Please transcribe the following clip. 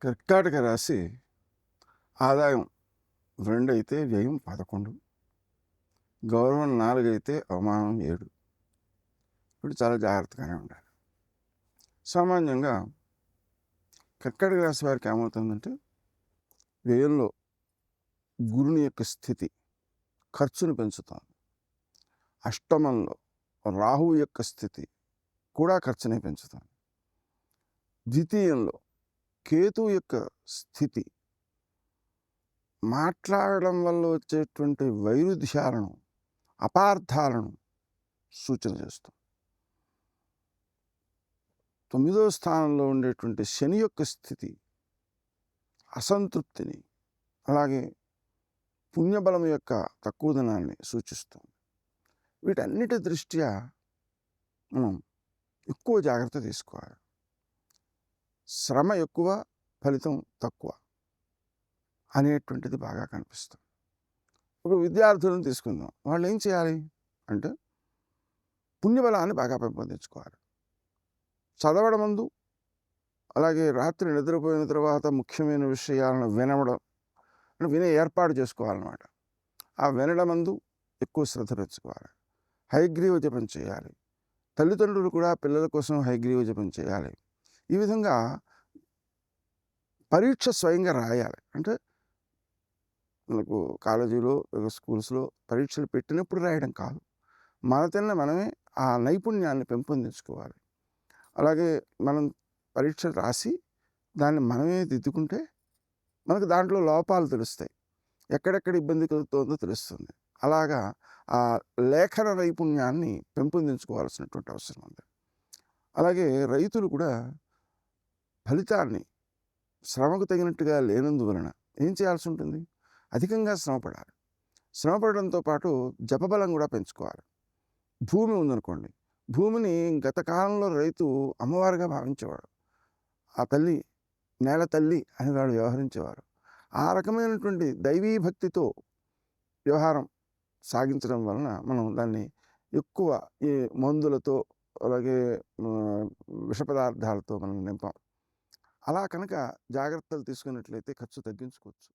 కర్కాటక రాశి ఆదాయం 2 అయితే వ్యయం 11, గౌరవం 4 అయితే అవమానం 7. ఇప్పుడు చాలా జాగ్రత్తగానే ఉండాలి. సామాన్యంగా కర్కాటక రాశి వారికి ఏమవుతుందంటే వ్యయంలో గురుని యొక్క స్థితి ఖర్చును పెంచుతాం. అష్టమంలో రాహువు యొక్క స్థితి కూడా ఖర్చునే పెంచుతాం. ద్వితీయంలో కేతువు యొక్క స్థితి మాట్లాడడం వల్ల వచ్చేటువంటి వైరుధ్యాలను, అపార్థాలను సూచన చేస్తాం. 9వ స్థానంలో ఉండేటువంటి శని యొక్క స్థితి అసంతృప్తిని, అలాగే పుణ్యబలం యొక్క తక్కువదనాన్ని సూచిస్తుంది. వీటన్నిటి దృష్ట్యా మనం ఎక్కువ జాగ్రత్త తీసుకోవాలి. శ్రమ ఎక్కువ, ఫలితం తక్కువ అనేటువంటిది బాగా కనిపిస్తుంది. ఒక విద్యార్థులను తీసుకుందాం. వాళ్ళు ఏం చేయాలి అంటే పుణ్యబలాన్ని బాగా పెంపొందించుకోవాలి. చదవడం ముందు, అలాగే రాత్రి నిద్రపోయిన తర్వాత ముఖ్యమైన విషయాలను వినే ఏర్పాటు చేసుకోవాలన్నమాట. ఆ వినడం ముందు ఎక్కువ శ్రద్ధ పెంచుకోవాలి. హయగ్రీవ జపం చేయాలి. తల్లిదండ్రులు కూడా పిల్లల కోసం హయగ్రీవ జపం చేయాలి. ఈ విధంగా పరీక్ష స్వయంగా రాయాలి. అంటే మనకు కాలేజీలో, స్కూల్స్లో పరీక్షలు పెట్టినప్పుడు రాయడం కాదు, మనతోనే మనమే ఆ నైపుణ్యాన్ని పెంపొందించుకోవాలి. అలాగే మనం పరీక్షలు రాసి దాన్ని మనమే దిద్దుకుంటే మనకు దాంట్లో లోపాలు తెలుస్తాయి, ఎక్కడెక్కడ ఇబ్బంది కలుగుతుందో తెలుస్తుంది. అలాగా ఆ లేఖన నైపుణ్యాన్ని పెంపొందించుకోవాల్సినటువంటి అవసరం ఉంది. అలాగే రైతులు కూడా ఫలితాన్ని శ్రమకు తగినట్టుగా లేనందువలన ఏం చేయాల్సి ఉంటుంది? అధికంగా శ్రమపడాలి. శ్రమపడడంతో పాటు జపబలం కూడా పెంచుకోవాలి. భూమి ఉందనుకోండి, భూమిని గత కాలంలో రైతు అమ్మవారుగా భావించేవాడు. ఆ తల్లి, నేల తల్లి అని వాడు వ్యవహరించేవారు. ఆ రకమైనటువంటి దైవీ భక్తితో వ్యవహారం సాగించడం వలన మనం దాన్ని ఎక్కువ ఈ మందులతో, అలాగే విష పదార్థాలతో మనం నింపాం. అలా కనుక జాగ్రత్తలు తీసుకున్నట్లయితే ఖర్చు తగ్గించుకోవచ్చు.